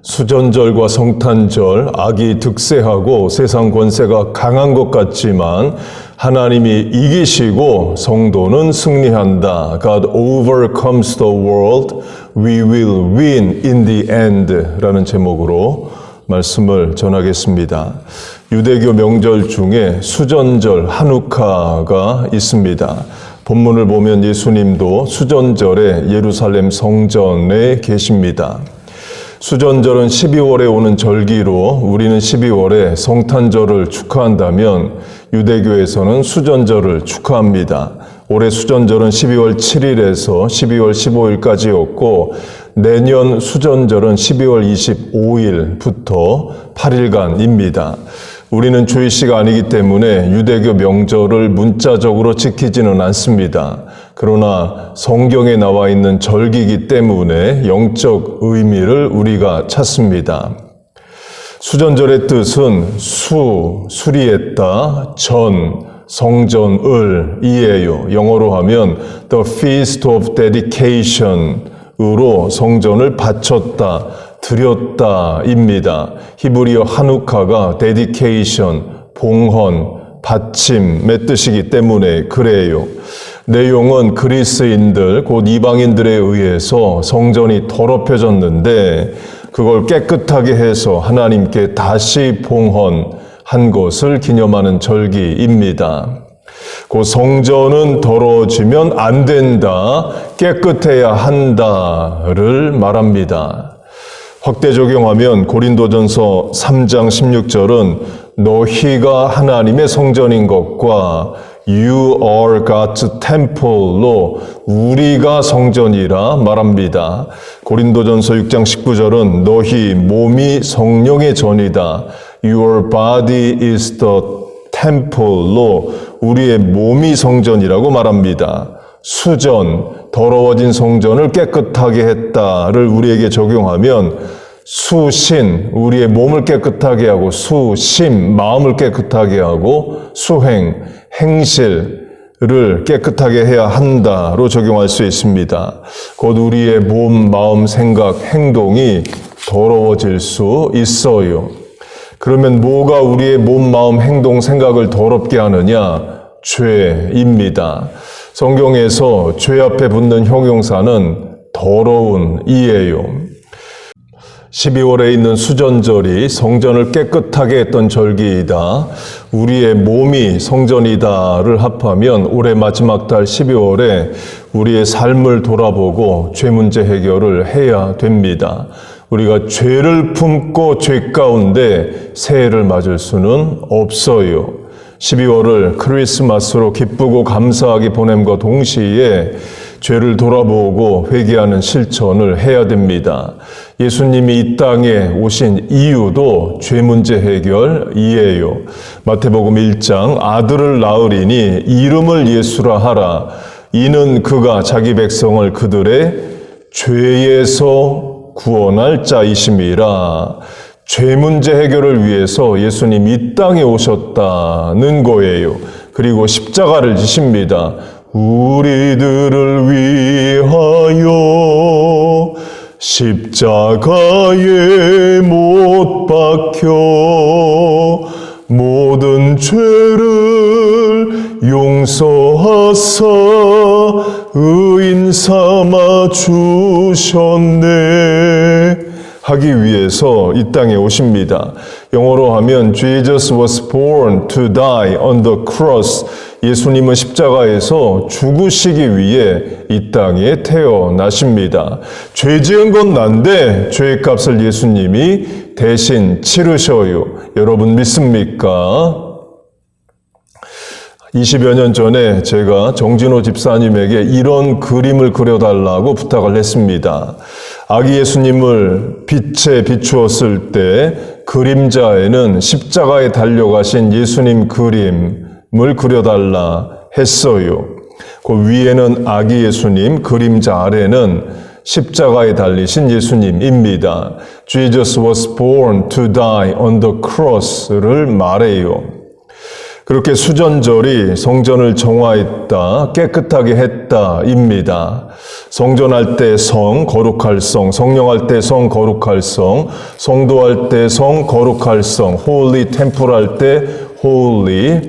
수전절과 성탄절, 악이 득세하고 세상 권세가 강한 것 같지만 하나님이 이기시고 성도는 승리한다. God overcomes the world. We will win in the end. 라는 제목으로 말씀을 전하겠습니다. 유대교 명절 중에 수전절, 하누카가 있습니다. 본문을 보면 예수님도 수전절에 예루살렘 성전에 계십니다. 수전절은 12월에 오는 절기로 우리는 12월에 성탄절을 축하한다면 유대교에서는 수전절을 축하합니다. 올해 수전절은 12월 7일에서 12월 15일까지였고 내년 수전절은 12월 25일부터 8일간입니다. 우리는 주일시가 아니기 때문에 유대교 명절을 문자적으로 지키지는 않습니다. 그러나 성경에 나와 있는 절기이기 때문에 영적 의미를 우리가 찾습니다. 수전절의 뜻은 수리했다, 성전을 이에요. 영어로 하면 The Feast of Dedication으로 성전을 바쳤다, 드렸다입니다. 히브리어 하누카가 dedication, 봉헌, 바침의 뜻이기 때문에 그래요. 내용은 그리스인들, 곧 이방인들에 의해서 성전이 더럽혀졌는데 그걸 깨끗하게 해서 하나님께 다시 봉헌한 것을 기념하는 절기입니다. 그 성전은 더러워지면 안 된다, 깨끗해야 한다를 말합니다. 확대 적용하면 고린도전서 3장 16절은 너희가 하나님의 성전인 것과 You are God's temple로 우리가 성전이라 말합니다. 고린도전서 6장 19절은 너희 몸이 성령의 전이다. Your body is the temple로 우리의 몸이 성전이라고 말합니다. 수전, 더러워진 성전을 깨끗하게 했다를 우리에게 적용하면 수신, 우리의 몸을 깨끗하게 하고 수심, 마음을 깨끗하게 하고 수행, 행실을 깨끗하게 해야 한다로 적용할 수 있습니다. 곧 우리의 몸, 마음, 생각, 행동이 더러워질 수 있어요. 그러면 뭐가 우리의 몸, 마음, 행동, 생각을 더럽게 하느냐? 죄입니다. 성경에서 죄 앞에 붙는 형용사는 더러운이에요. 12월에 있는 수전절이 성전을 깨끗하게 했던 절기이다. 우리의 몸이 성전이다를 합하면 올해 마지막 달 12월에 우리의 삶을 돌아보고 죄 문제 해결을 해야 됩니다. 우리가 죄를 품고 죄 가운데 새해를 맞을 수는 없어요. 12월을 크리스마스로 기쁘고 감사하게 보냄과 동시에 죄를 돌아보고 회개하는 실천을 해야 됩니다. 예수님이 이 땅에 오신 이유도 죄 문제 해결이에요. 마태복음 1장 아들을 낳으리니 이름을 예수라 하라. 이는 그가 자기 백성을 그들의 죄에서 구원할 자이심이라. 죄 문제 해결을 위해서 예수님 이 땅에 오셨다는 거예요. 그리고 십자가를 지십니다. 우리들을 위하여 십자가에 못 박혀 모든 죄를 용서하사 의인 삼아 주셨네 하기 위해서 이 땅에 오십니다. 영어로 하면 Jesus was born to die on the cross. 예수님은 십자가에서 죽으시기 위해 이 땅에 태어나십니다. 죄 지은 건 난데 죄의 값을 예수님이 대신 치르셔요. 여러분 믿습니까? 20여 년 전에 제가 정진호 집사님에게 이런 그림을 그려달라고 부탁을 했습니다. 아기 예수님을 빛에 비추었을 때 그림자에는 십자가에 달려가신 예수님 그림을 그려달라 했어요. 그 위에는 아기 예수님, 그림자 아래는 십자가에 달리신 예수님입니다. Jesus was born to die on the cross를 말해요. 그렇게 수전절이 성전을 정화했다, 깨끗하게 했다입니다. 성전할 때 성, 거룩할 성, 성령할 때 성, 거룩할 성, 성도할 때 성, 거룩할 성, holy temple 할 때 holy,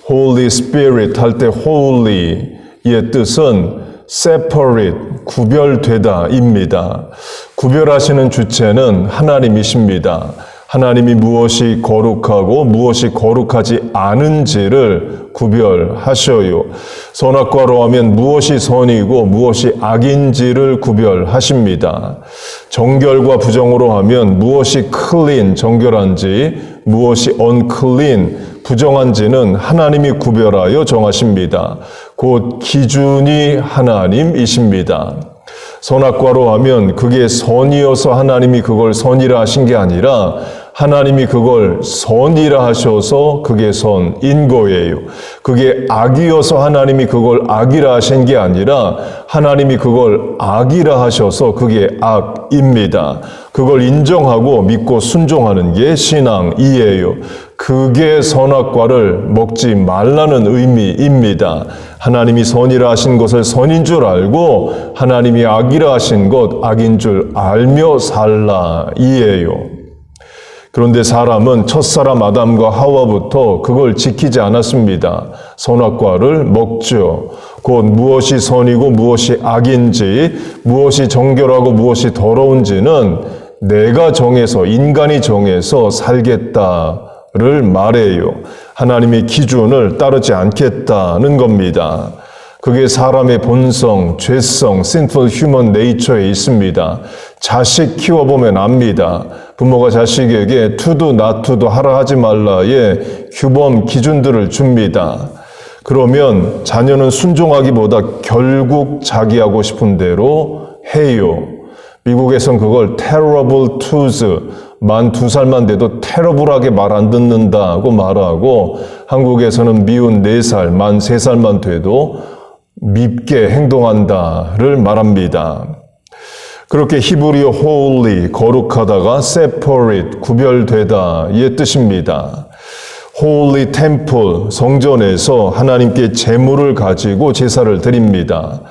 holy spirit 할 때 holy의 뜻은 separate, 구별되다입니다. 구별하시는 주체는 하나님이십니다. 하나님이 무엇이 거룩하고 무엇이 거룩하지 않은지를 구별하셔요. 선악과로 하면 무엇이 선이고 무엇이 악인지를 구별하십니다. 정결과 부정으로 하면 무엇이 clean, 정결한지, 무엇이 unclean, 부정한지는 하나님이 구별하여 정하십니다. 곧 기준이 하나님이십니다. 선악과로 하면 그게 선이어서 하나님이 그걸 선이라 하신 게 아니라 하나님이 그걸 선이라 하셔서 그게 선인 거예요. 그게 악이어서 하나님이 그걸 악이라 하신 게 아니라 하나님이 그걸 악이라 하셔서 그게 악입니다. 그걸 인정하고 믿고 순종하는 게 신앙이에요. 그게 선악과를 먹지 말라는 의미입니다. 하나님이 선이라 하신 것을 선인 줄 알고 하나님이 악이라 하신 것 악인 줄 알며 살라 이에요. 그런데 사람은 첫사람 아담과 하와부터 그걸 지키지 않았습니다. 선악과를 먹죠. 곧 무엇이 선이고 무엇이 악인지, 무엇이 정결하고 무엇이 더러운지는 내가 정해서, 인간이 정해서 살겠다를 말해요. 하나님의 기준을 따르지 않겠다는 겁니다. 그게 사람의 본성, 죄성, sinful human nature에 있습니다. 자식 키워보면 압니다. 부모가 자식에게 to do, not to do, 하라 하지 말라의 규범, 기준들을 줍니다. 그러면 자녀는 순종하기보다 결국 자기 하고 싶은 대로 해요. 미국에선 그걸 terrible twos, 만 2살만 돼도 terrible하게 말 안 듣는다고 말하고 한국에서는 미운 4살, 만 3살만 돼도 밉게 행동한다를 말합니다. 그렇게 히브리어 holy, 거룩하다가 separate, 구별되다의 뜻입니다. holy temple, 성전에서 하나님께 제물을 가지고 제사를 드립니다.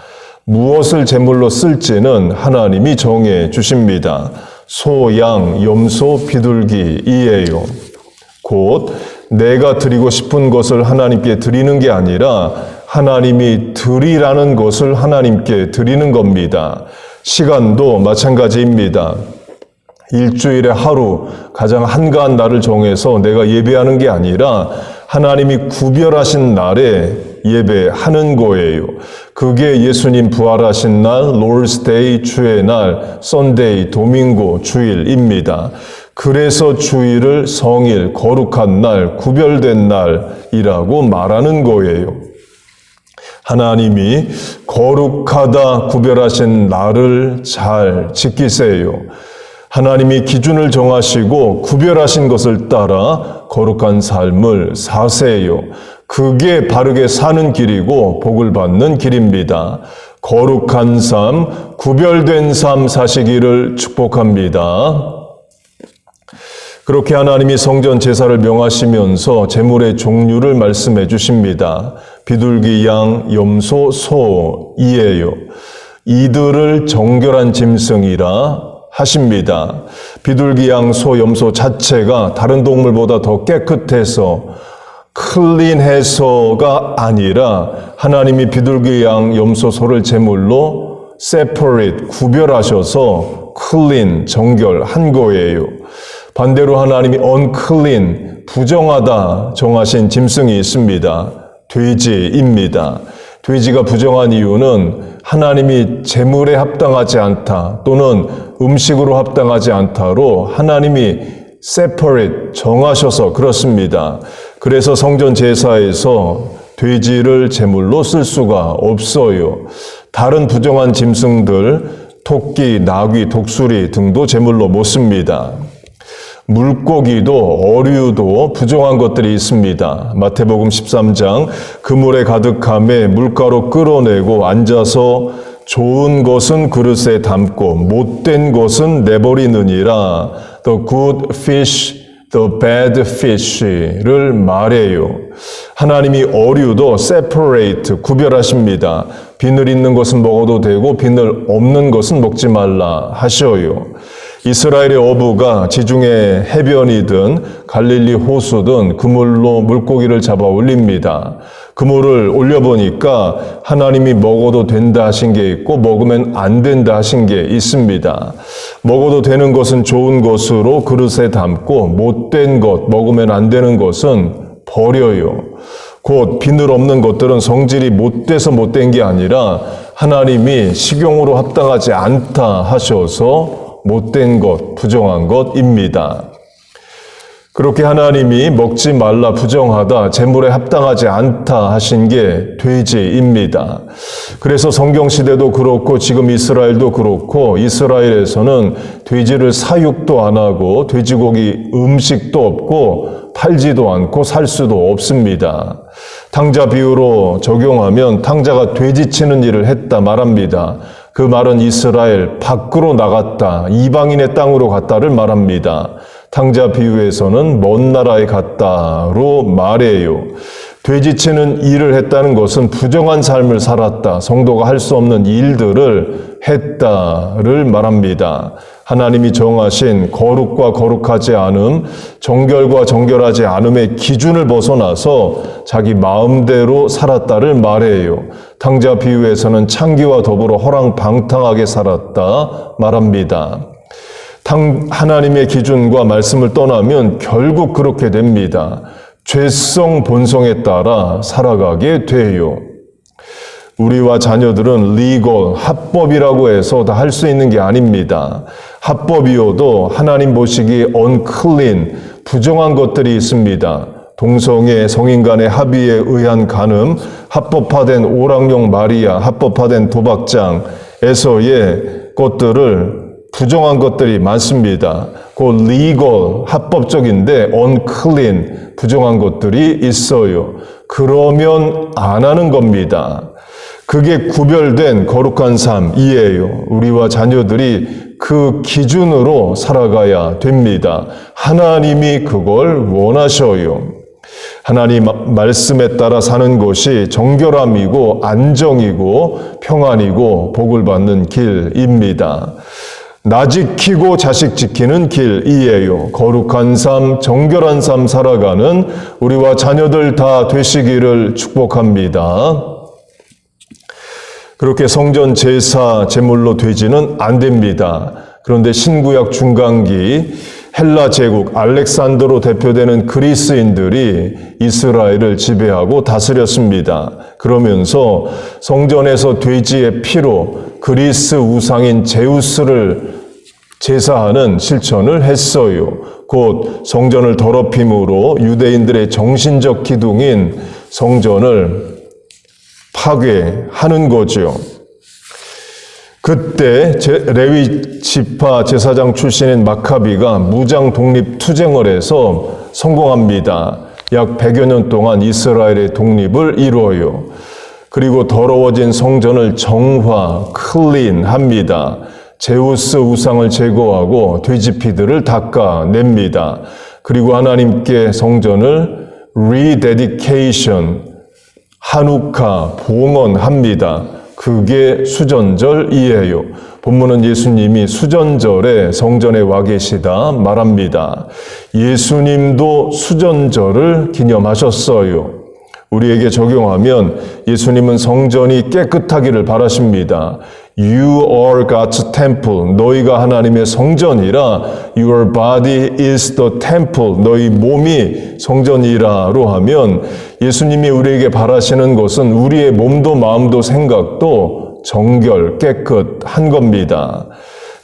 무엇을 제물로 쓸지는 하나님이 정해 주십니다. 소, 양, 염소, 비둘기이에요. 곧 내가 드리고 싶은 것을 하나님께 드리는 게 아니라 하나님이 드리라는 것을 하나님께 드리는 겁니다. 시간도 마찬가지입니다. 일주일에 하루 가장 한가한 날을 정해서 내가 예배하는 게 아니라 하나님이 구별하신 날에 예배하는 거예요. 그게 예수님 부활하신 날, Lord's Day, 주의 날, Sunday, 도밍고, 주일입니다. 그래서 주일을 성일, 거룩한 날, 구별된 날이라고 말하는 거예요. 하나님이 거룩하다 구별하신 날을 잘 지키세요. 하나님이 기준을 정하시고 구별하신 것을 따라 거룩한 삶을 사세요. 그게 바르게 사는 길이고 복을 받는 길입니다. 거룩한 삶, 구별된 삶 사시기를 축복합니다. 그렇게 하나님이 성전 제사를 명하시면서 제물의 종류를 말씀해 주십니다. 비둘기, 양, 염소, 소이에요. 이들을 정결한 짐승이라 하십니다. 비둘기, 양, 소, 염소 자체가 다른 동물보다 더 깨끗해서 클린해서가 아니라 하나님이 비둘기, 양, 염소, 소를 제물로 separate, 구별하셔서 clean, 정결한 거예요. 반대로 하나님이 unclean, 부정하다 정하신 짐승이 있습니다. 돼지입니다. 돼지가 부정한 이유는 하나님이 제물에 합당하지 않다 또는 음식으로 합당하지 않다로 하나님이 separate, 정하셔서 그렇습니다. 그래서 성전 제사에서 돼지를 제물로 쓸 수가 없어요. 다른 부정한 짐승들, 토끼, 나귀, 독수리 등도 제물로 못 씁니다. 물고기도 어류도 부정한 것들이 있습니다. 마태복음 13장 그물에 가득함에 물가로 끌어내고 앉아서 좋은 것은 그릇에 담고 못된 것은 내버리느니라. The good fish the bad fish를 말해요. 하나님이 어류도 separate, 구별하십니다. 비늘 있는 것은 먹어도 되고 비늘 없는 것은 먹지 말라 하셔요. 이스라엘의 어부가 지중해 해변이든 갈릴리 호수든 그물로 물고기를 잡아 올립니다. 그물을 올려보니까 하나님이 먹어도 된다 하신 게 있고 먹으면 안 된다 하신 게 있습니다. 먹어도 되는 것은 좋은 것으로 그릇에 담고 못된 것, 먹으면 안 되는 것은 버려요. 곧 비늘 없는 것들은 성질이 못돼서 못된 게 아니라 하나님이 식용으로 합당하지 않다 하셔서 못된 것, 부정한 것입니다. 그렇게 하나님이 먹지 말라 부정하다, 제물에 합당하지 않다 하신 게 돼지입니다. 그래서 성경시대도 그렇고 지금 이스라엘도 그렇고 이스라엘에서는 돼지를 사육도 안 하고 돼지고기 음식도 없고 팔지도 않고 살 수도 없습니다. 탕자 비유로 적용하면 탕자가 돼지치는 일을 했다 말합니다. 그 말은 이스라엘 밖으로 나갔다, 이방인의 땅으로 갔다를 말합니다. 탕자 비유에서는 먼 나라에 갔다로 말해요. 돼지치는 일을 했다는 것은 부정한 삶을 살았다, 성도가 할 수 없는 일들을 했다를 말합니다. 하나님이 정하신 거룩과 거룩하지 않음, 정결과 정결하지 않음의 기준을 벗어나서 자기 마음대로 살았다를 말해요. 탕자 비유에서는 창기와 더불어 허랑방탕하게 살았다 말합니다. 하나님의 기준과 말씀을 떠나면 결국 그렇게 됩니다. 죄성 본성에 따라 살아가게 돼요. 우리와 자녀들은 legal, 합법이라고 해서 다 할 수 있는 게 아닙니다. 합법이어도 하나님 보시기에 unclean, 부정한 것들이 있습니다. 동성애, 성인 간의 합의에 의한 간음, 합법화된 오락용 마리아, 합법화된 도박장에서의 것들을 부정한 것들이 많습니다. 그 legal, 합법적인데 unclean, 부정한 것들이 있어요. 그러면 안 하는 겁니다. 그게 구별된 거룩한 삶이에요. 우리와 자녀들이 그 기준으로 살아가야 됩니다. 하나님이 그걸 원하셔요. 하나님 말씀에 따라 사는 것이 정결함이고 안정이고 평안이고 복을 받는 길입니다. 나 지키고 자식 지키는 길이에요. 거룩한 삶, 정결한 삶 살아가는 우리와 자녀들 다 되시기를 축복합니다. 그렇게 성전 제사 제물로 되지는 안 됩니다. 그런데 신구약 중간기 헬라 제국 알렉산더로 대표되는 그리스인들이 이스라엘을 지배하고 다스렸습니다. 그러면서 성전에서 돼지의 피로 그리스 우상인 제우스를 제사하는 실천을 했어요. 곧 성전을 더럽힘으로 유대인들의 정신적 기둥인 성전을 파괴하는 거죠. 그때 레위 지파 제사장 출신인 마카비가 무장 독립 투쟁을 해서 성공합니다. 약 100여 년 동안 이스라엘의 독립을 이루어요. 그리고 더러워진 성전을 정화, 클린합니다. 제우스 우상을 제거하고 돼지피들을 닦아냅니다. 그리고 하나님께 성전을 rededication, 한우카, 봉헌합니다. 그게 수전절이에요. 본문은 예수님이 수전절에 성전에 와 계시다 말합니다. 예수님도 수전절을 기념하셨어요. 우리에게 적용하면 예수님은 성전이 깨끗하기를 바라십니다. You are God's temple. 너희가 하나님의 성전이라. Your body is the temple. 너희 몸이 성전이라로 하면 예수님이 우리에게 바라시는 것은 우리의 몸도 마음도 생각도 정결, 깨끗한 겁니다.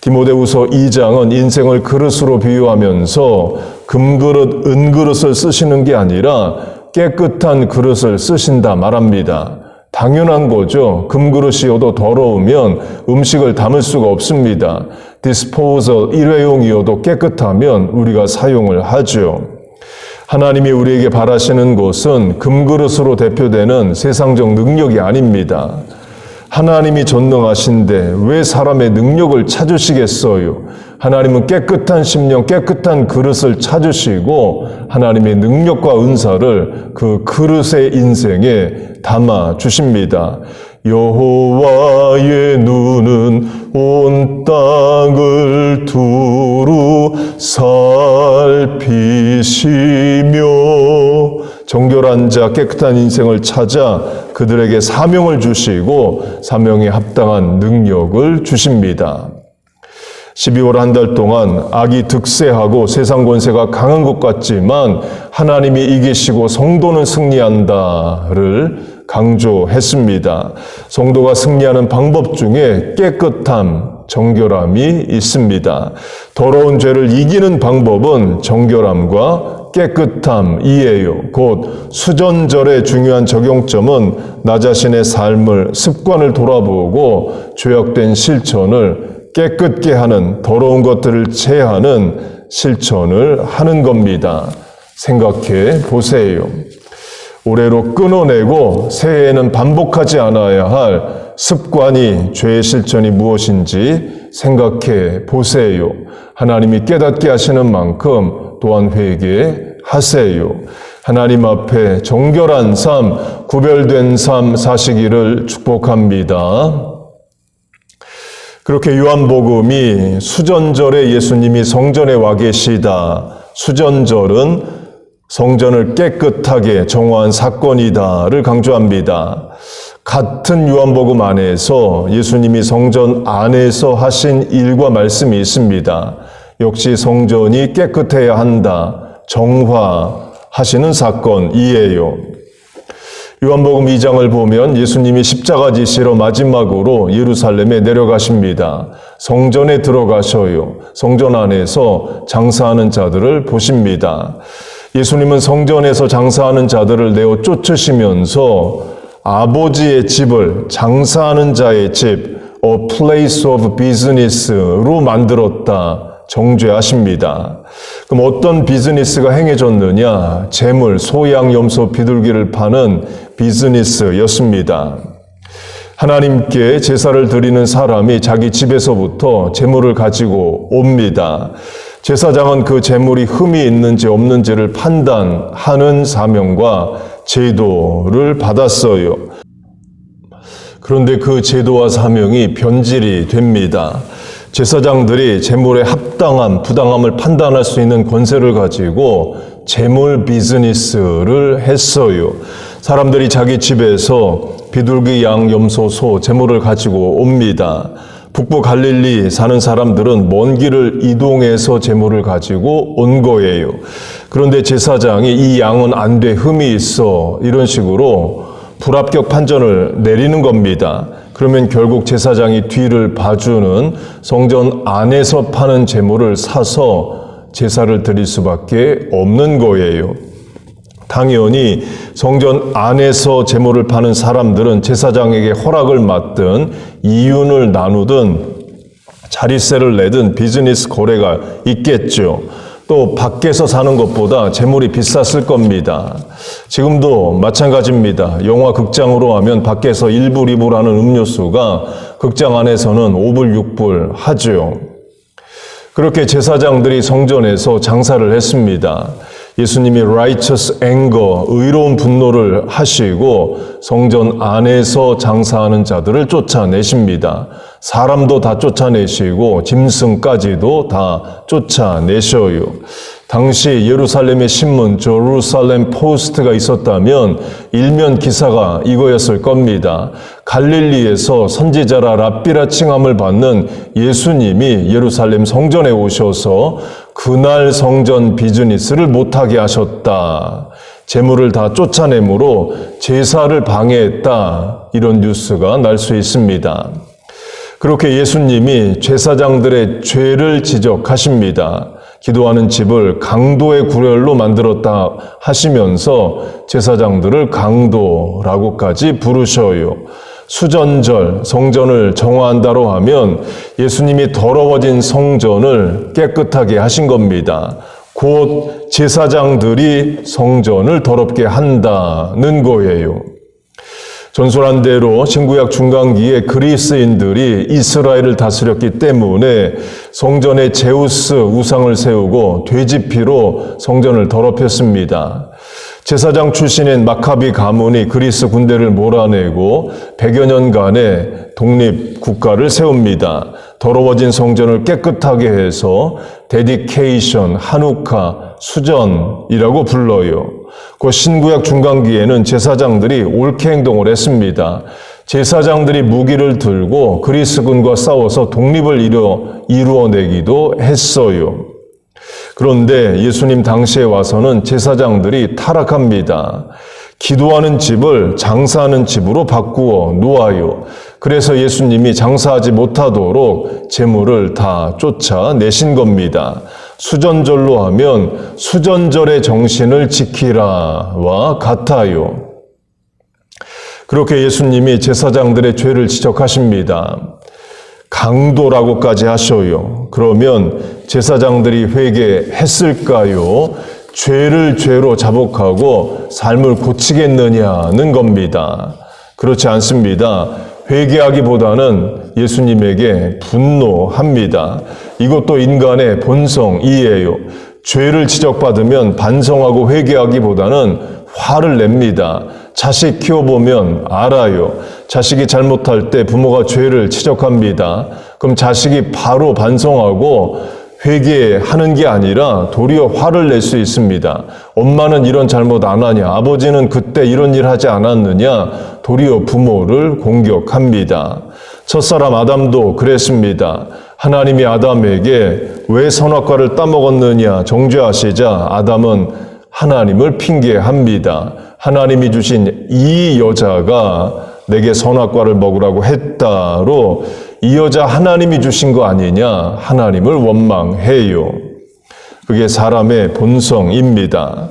디모데후서 2장은 인생을 그릇으로 비유하면서 금그릇, 은그릇을 쓰시는 게 아니라 깨끗한 그릇을 쓰신다 말합니다. 당연한 거죠. 금그릇이어도 더러우면 음식을 담을 수가 없습니다. disposal, 일회용이어도 깨끗하면 우리가 사용을 하죠. 하나님이 우리에게 바라시는 것은 금그릇으로 대표되는 세상적 능력이 아닙니다. 하나님이 전능하신데 왜 사람의 능력을 찾으시겠어요? 하나님은 깨끗한 심령, 깨끗한 그릇을 찾으시고 하나님의 능력과 은사를 그 그릇의 인생에 담아 주십니다. 여호와의 눈은 온 땅을 두루 살피시며 정결한 자, 깨끗한 인생을 찾아 그들에게 사명을 주시고 사명에 합당한 능력을 주십니다. 12월 한 달 동안 악이 득세하고 세상 권세가 강한 것 같지만 하나님이 이기시고 성도는 승리한다를 강조했습니다. 성도가 승리하는 방법 중에 깨끗함, 정결함이 있습니다. 더러운 죄를 이기는 방법은 정결함과 깨끗함이에요. 곧 수전절의 중요한 적용점은 나 자신의 삶을, 습관을 돌아보고 죄악된 실천을 깨끗게 하는, 더러운 것들을 제하는 실천을 하는 겁니다. 생각해 보세요. 올해로 끊어내고 새해에는 반복하지 않아야 할 습관이, 죄의 실천이 무엇인지 생각해 보세요. 하나님이 깨닫게 하시는 만큼 또한 회개하세요. 하나님 앞에 정결한 삶, 구별된 삶 사시기를 축복합니다. 그렇게 요한복음이 수전절에 예수님이 성전에 와 계시다. 수전절은 성전을 깨끗하게 정화한 사건이다를 강조합니다. 같은 요한복음 안에서 예수님이 성전 안에서 하신 일과 말씀이 있습니다. 역시 성전이 깨끗해야 한다. 정화하시는 사건이에요. 요한복음 2장을 보면 예수님이 십자가 지시러 마지막으로 예루살렘에 내려가십니다. 성전에 들어가셔요. 성전 안에서 장사하는 자들을 보십니다. 예수님은 성전에서 장사하는 자들을 내어 쫓으시면서 아버지의 집을 장사하는 자의 집, a place of business로 만들었다. 정죄하십니다. 그럼 어떤 비즈니스가 행해졌느냐? 재물, 소양, 염소, 비둘기를 파는 비즈니스였습니다. 하나님께 제사를 드리는 사람이 자기 집에서부터 재물을 가지고 옵니다. 제사장은 그 재물이 흠이 있는지 없는지를 판단하는 사명과 제도를 받았어요. 그런데 그 제도와 사명이 변질이 됩니다. 제사장들이 재물의 합당함, 부당함을 판단할 수 있는 권세를 가지고 재물 비즈니스를 했어요. 사람들이 자기 집에서 비둘기, 양, 염소, 소, 재물을 가지고 옵니다. 북부 갈릴리 사는 사람들은 먼 길을 이동해서 재물을 가지고 온 거예요. 그런데 제사장이 이 양은 안 돼, 흠이 있어, 이런 식으로 불합격 판정을 내리는 겁니다. 그러면 결국 제사장이 뒤를 봐주는 성전 안에서 파는 재물을 사서 제사를 드릴 수밖에 없는 거예요. 당연히 성전 안에서 재물을 파는 사람들은 제사장에게 허락을 받든 이윤을 나누든 자릿세를 내든 비즈니스 거래가 있겠죠. 또 밖에서 사는 것보다 재물이 비쌌을 겁니다. 지금도 마찬가지입니다. 영화 극장으로 하면 밖에서 1불, 2불 하는 음료수가 극장 안에서는 5불, 6불 하죠. 그렇게 제사장들이 성전에서 장사를 했습니다. 예수님이 righteous anger, 의로운 분노를 하시고 성전 안에서 장사하는 자들을 쫓아내십니다. 사람도 다 쫓아내시고 짐승까지도 다 쫓아내셔요. 당시 예루살렘의 신문 제루살렘 포스트가 있었다면 일면 기사가 이거였을 겁니다. 갈릴리에서 선지자라 랍비라 칭함을 받는 예수님이 예루살렘 성전에 오셔서 그날 성전 비즈니스를 못하게 하셨다. 재물을 다 쫓아내므로 제사를 방해했다. 이런 뉴스가 날 수 있습니다. 그렇게 예수님이 제사장들의 죄를 지적하십니다. 기도하는 집을 강도의 구렬로 만들었다 하시면서 제사장들을 강도라고까지 부르셔요. 수전절, 성전을 정화한다로 하면 예수님이 더러워진 성전을 깨끗하게 하신 겁니다. 곧 제사장들이 성전을 더럽게 한다는 거예요. 전설한 대로 신구약 중간기에 그리스인들이 이스라엘을 다스렸기 때문에 성전에 제우스 우상을 세우고 돼지피로 성전을 더럽혔습니다. 제사장 출신인 마카비 가문이 그리스 군대를 몰아내고 100여 년간의 독립국가를 세웁니다. 더러워진 성전을 깨끗하게 해서 데디케이션, 하누카, 수전이라고 불러요. 그 신구약 중간기에는 제사장들이 옳게 행동을 했습니다. 제사장들이 무기를 들고 그리스군과 싸워서 독립을 이루어내기도 했어요. 그런데 예수님 당시에 와서는 제사장들이 타락합니다. 기도하는 집을 장사하는 집으로 바꾸어 놓아요. 그래서 예수님이 장사하지 못하도록 재물을 다 쫓아내신 겁니다. 수전절로 하면 수전절의 정신을 지키라와 같아요. 그렇게 예수님이 제사장들의 죄를 지적하십니다. 강도라고까지 하셔요. 그러면 제사장들이 회개했을까요? 죄를 죄로 자복하고 삶을 고치겠느냐는 겁니다. 그렇지 않습니다. 회개하기보다는 예수님에게 분노합니다. 이것도 인간의 본성이에요. 죄를 지적받으면 반성하고 회개하기보다는 화를 냅니다. 자식 키워보면 알아요. 자식이 잘못할 때 부모가 죄를 지적합니다. 그럼 자식이 바로 반성하고 회개하는 게 아니라 도리어 화를 낼 수 있습니다. 엄마는 이런 잘못 안 하냐? 아버지는 그때 이런 일 하지 않았느냐? 도리어 부모를 공격합니다. 첫사람 아담도 그랬습니다. 하나님이 아담에게 왜 선악과를 따먹었느냐 정죄하시자 아담은 하나님을 핑계합니다. 하나님이 주신 이 여자가 내게 선악과를 먹으라고 했다로 이 여자 하나님이 주신 거 아니냐 하나님을 원망해요. 그게 사람의 본성입니다.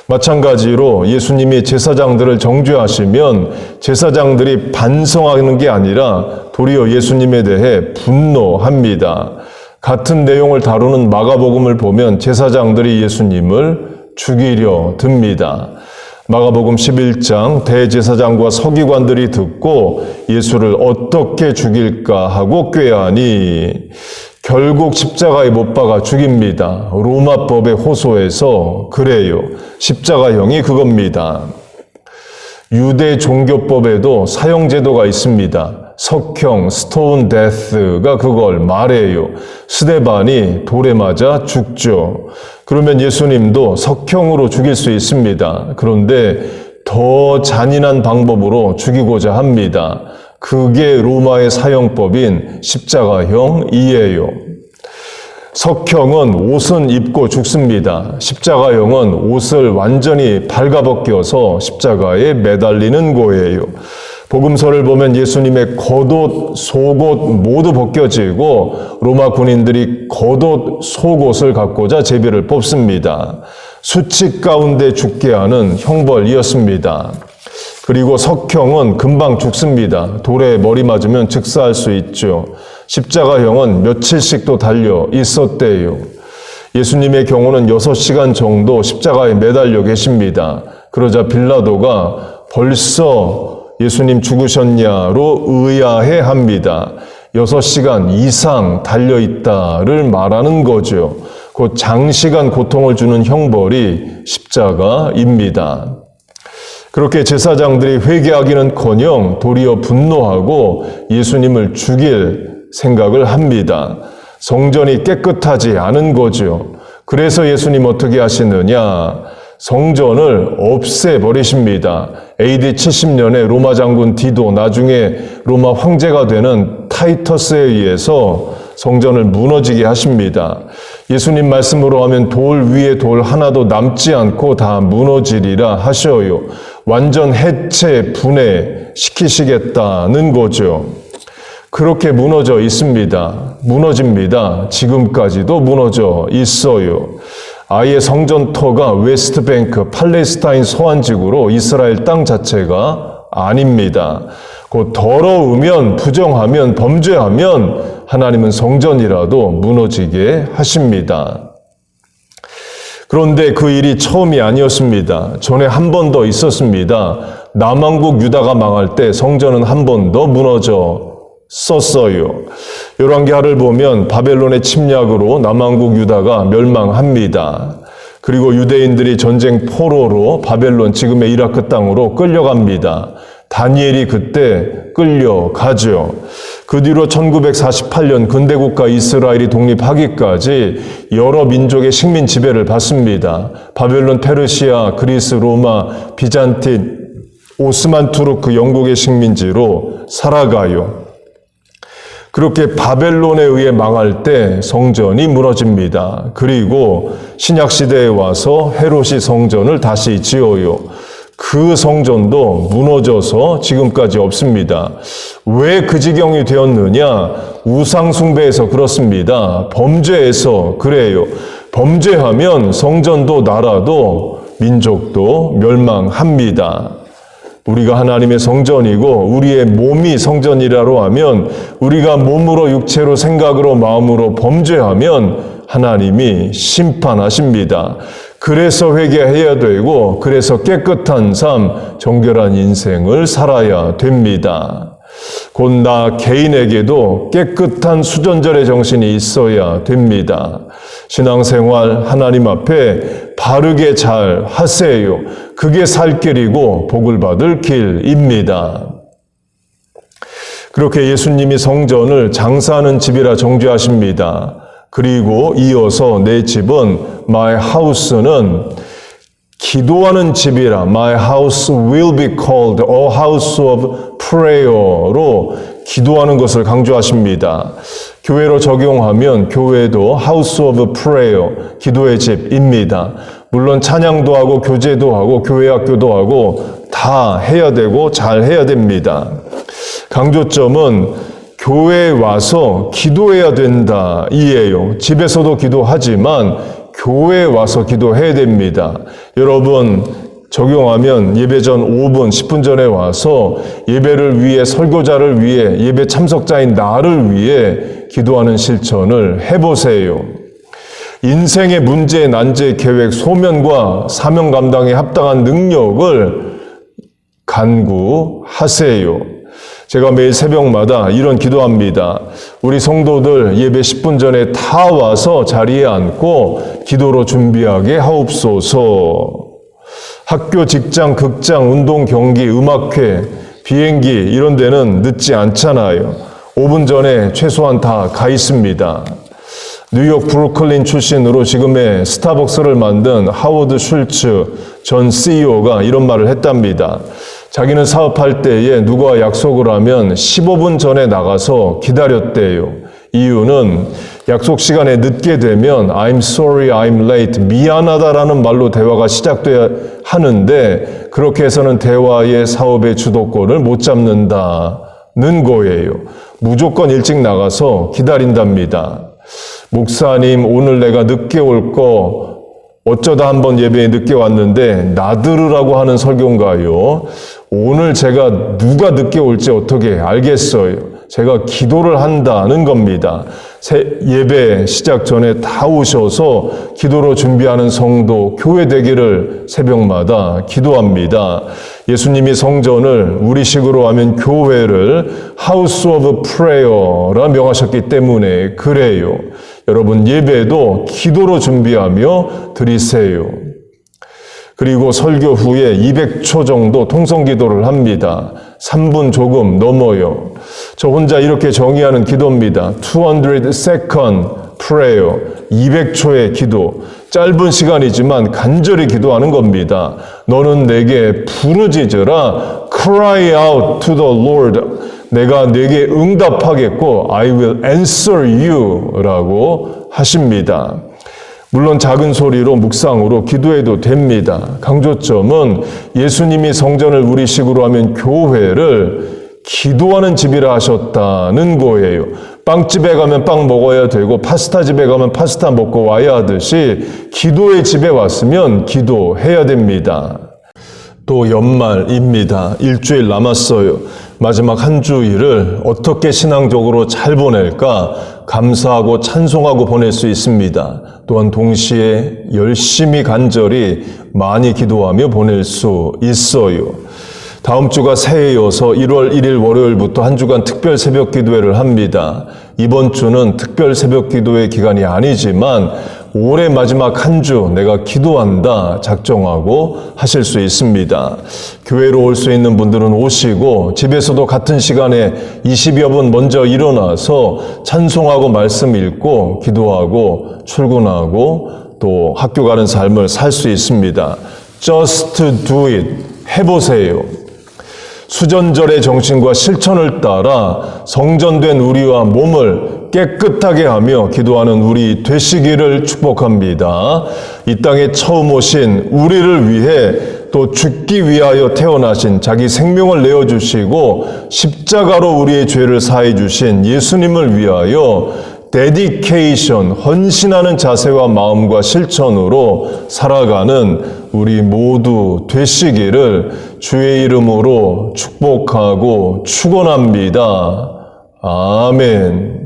마찬가지로 예수님이 제사장들을 정죄하시면 제사장들이 반성하는 게 아니라 도리어 예수님에 대해 분노합니다. 같은 내용을 다루는 마가복음을 보면 제사장들이 예수님을 죽이려 듭니다. 마가복음 11장 대제사장과 서기관들이 듣고 예수를 어떻게 죽일까 하고 꾀하니 결국 십자가에 못 박아 죽입니다. 로마법의 호소에서 그래요. 십자가형이 그겁니다. 유대 종교법에도 사형제도가 있습니다. 석형, 스톤 데스가 그걸 말해요. 스데반이 돌에 맞아 죽죠. 그러면 예수님도 석형으로 죽일 수 있습니다. 그런데 더 잔인한 방법으로 죽이고자 합니다. 그게 로마의 사형법인 십자가형이에요. 석형은 옷은 입고 죽습니다. 십자가형은 옷을 완전히 발가벗겨서 십자가에 매달리는 거예요. 복음서를 보면 예수님의 겉옷, 속옷 모두 벗겨지고 로마 군인들이 겉옷, 속옷을 갖고자 제비를 뽑습니다. 수칙 가운데 죽게 하는 형벌이었습니다. 그리고 석형은 금방 죽습니다. 돌에 머리 맞으면 즉사할 수 있죠. 십자가형은 며칠씩도 달려 있었대요. 예수님의 경우는 6시간 정도 십자가에 매달려 계십니다. 그러자 빌라도가 벌써 예수님 죽으셨냐로 의아해합니다. 6시간 이상 달려있다를 말하는 거죠. 곧 장시간 고통을 주는 형벌이 십자가입니다. 그렇게 제사장들이 회개하기는커녕 도리어 분노하고 예수님을 죽일 생각을 합니다. 성전이 깨끗하지 않은 거죠. 그래서 예수님 어떻게 하시느냐? 성전을 없애버리십니다. AD 70년에 로마 장군 디도, 나중에 로마 황제가 되는 타이터스에 의해서 성전을 무너지게 하십니다. 예수님 말씀으로 하면 돌 위에 돌 하나도 남지 않고 다 무너지리라 하셔요. 완전 해체, 분해시키시겠다는 거죠. 그렇게 무너져 있습니다. 무너집니다. 지금까지도 무너져 있어요. 아예 성전터가 웨스트뱅크, 팔레스타인 서안지구로 이스라엘 땅 자체가 아닙니다. 곧 더러우면, 부정하면, 범죄하면 하나님은 성전이라도 무너지게 하십니다. 그런데 그 일이 처음이 아니었습니다. 전에 한 번 더 있었습니다. 남왕국 유다가 망할 때 성전은 한 번 더 무너졌었어요. 열왕기하를 보면 바벨론의 침략으로 남왕국 유다가 멸망합니다. 그리고 유대인들이 전쟁 포로로 바벨론, 지금의 이라크 땅으로 끌려갑니다. 다니엘이 그때 끌려가죠. 그 뒤로 1948년 근대국가 이스라엘이 독립하기까지 여러 민족의 식민 지배를 받습니다. 바벨론, 페르시아, 그리스, 로마, 비잔틴, 오스만 투르크, 영국의 식민지로 살아가요. 그렇게 바벨론에 의해 망할 때 성전이 무너집니다. 그리고 신약시대에 와서 헤롯이 성전을 다시 지어요. 그 성전도 무너져서 지금까지 없습니다. 왜 그 지경이 되었느냐? 우상숭배에서 그렇습니다. 범죄에서 그래요. 범죄하면 성전도 나라도 민족도 멸망합니다. 우리가 하나님의 성전이고 우리의 몸이 성전이라고 하면 우리가 몸으로, 육체로, 생각으로, 마음으로 범죄하면 하나님이 심판하십니다. 그래서 회개해야 되고 그래서 깨끗한 삶, 정결한 인생을 살아야 됩니다. 곧 나 개인에게도 깨끗한 수전절의 정신이 있어야 됩니다. 신앙생활 하나님 앞에 바르게 잘 하세요. 그게 살 길이고 복을 받을 길입니다. 그렇게 예수님이 성전을 장사하는 집이라 정죄하십니다. 그리고 이어서 내 집은 my house는 기도하는 집이라 my house will be called a house of prayer로 기도하는 것을 강조하십니다. 교회로 적용하면 교회도 house of prayer, 기도의 집입니다. 물론 찬양도 하고 교제도 하고 교회 학교도 하고 다 해야 되고 잘 해야 됩니다. 강조점은 교회에 와서 기도해야 된다 이에요. 집에서도 기도하지만 교회에 와서 기도해야 됩니다. 여러분 적용하면 예배 전 5분, 10분 전에 와서 예배를 위해, 설교자를 위해, 예배 참석자인 나를 위해 기도하는 실천을 해보세요. 인생의 문제, 난제, 계획, 소명과 사명 감당에 합당한 능력을 간구하세요. 제가 매일 새벽마다 이런 기도합니다. 우리 성도들 예배 10분 전에 다 와서 자리에 앉고 기도로 준비하게 하옵소서. 학교, 직장, 극장, 운동, 경기, 음악회, 비행기 이런 데는 늦지 않잖아요. 5분 전에 최소한 다 가 있습니다. 뉴욕 브루클린 출신으로 지금의 스타벅스를 만든 하워드 슐츠 전 CEO가 이런 말을 했답니다. 자기는 사업할 때에 누가 약속을 하면 15분 전에 나가서 기다렸대요. 이유는 약속 시간에 늦게 되면 I'm sorry, I'm late, 미안하다라는 말로 대화가 시작돼야 하는데 그렇게 해서는 대화의 사업의 주도권을 못 잡는다는 거예요. 무조건 일찍 나가서 기다린답니다. 목사님, 오늘 내가 늦게 올 거 어쩌다 한번 예배에 늦게 왔는데 나들으라고 하는 설교인가요? 오늘 제가 누가 늦게 올지 어떻게 알겠어요? 제가 기도를 한다는 겁니다. 예배 시작 전에 다 오셔서 기도로 준비하는 성도, 교회 되기를 새벽마다 기도합니다. 예수님이 성전을 우리식으로 하면 교회를 House of Prayer라 명하셨기 때문에 그래요. 여러분 예배도 기도로 준비하며 드리세요. 그리고 설교 후에 200초 정도 통성기도를 합니다. 3분 조금 넘어요. 저 혼자 이렇게 정의하는 기도입니다. 200second prayer, 200초의 기도. 짧은 시간이지만 간절히 기도하는 겁니다. 너는 내게 부르짖으라, cry out to the Lord. 내가 내게 응답하겠고 I will answer you 라고 하십니다. 물론 작은 소리로 묵상으로 기도해도 됩니다. 강조점은 예수님이 성전을 우리식으로 하면 교회를 기도하는 집이라 하셨다는 거예요. 빵집에 가면 빵 먹어야 되고 파스타 집에 가면 파스타 먹고 와야 하듯이 기도의 집에 왔으면 기도해야 됩니다. 또 연말입니다. 일주일 남았어요. 마지막 한 주일을 어떻게 신앙적으로 잘 보낼까 감사하고 찬송하고 보낼 수 있습니다. 또한 동시에 열심히 간절히 많이 기도하며 보낼 수 있어요. 다음 주가 새해여서 1월 1일 월요일부터 한 주간 특별 새벽 기도회를 합니다. 이번 주는 특별 새벽 기도회 기간이 아니지만 올해 마지막 한 주 내가 기도한다 작정하고 하실 수 있습니다. 교회로 올 수 있는 분들은 오시고 집에서도 같은 시간에 20여 분 먼저 일어나서 찬송하고 말씀 읽고 기도하고 출근하고 또 학교 가는 삶을 살 수 있습니다. Just do it. 해보세요. 수전절의 정신과 실천을 따라 성전된 우리와 몸을 깨끗하게 하며 기도하는 우리 되시기를 축복합니다. 이 땅에 처음 오신 우리를 위해 또 죽기 위하여 태어나신 자기 생명을 내어주시고 십자가로 우리의 죄를 사해 주신 예수님을 위하여 데디케이션, 헌신하는 자세와 마음과 실천으로 살아가는 우리 모두 되시기를 주의 이름으로 축복하고 축원합니다. 아멘.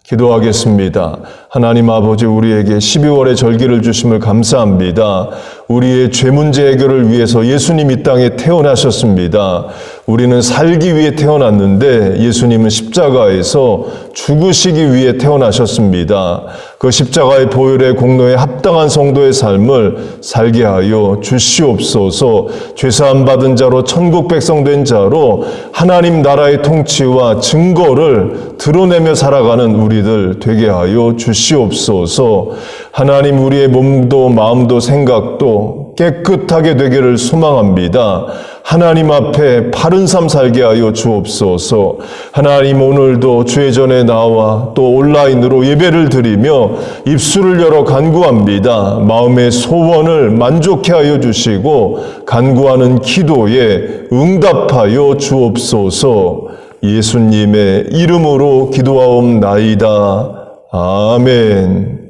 기도하겠습니다. 하나님 아버지, 우리에게 12월의 절기를 주심을 감사합니다. 우리의 죄 문제 해결을 위해서 예수님 이 땅에 태어나셨습니다. 우리는 살기 위해 태어났는데 예수님은 십자가에서 죽으시기 위해 태어나셨습니다. 그 십자가의 보혈의 공로에 합당한 성도의 삶을 살게 하여 주시옵소서. 죄사함 받은 자로 천국 백성 된 자로 하나님 나라의 통치와 증거를 드러내며 살아가는 우리들 되게 하여 주시옵소서. 하나님, 우리의 몸도 마음도 생각도 깨끗하게 되기를 소망합니다. 하나님 앞에 바른 삶 살게 하여 주옵소서. 하나님, 오늘도 주의 전에 나와 또 온라인으로 예배를 드리며 입술을 열어 간구합니다. 마음의 소원을 만족해 하여 주시고 간구하는 기도에 응답하여 주옵소서. 예수님의 이름으로 기도하옵나이다. 아멘.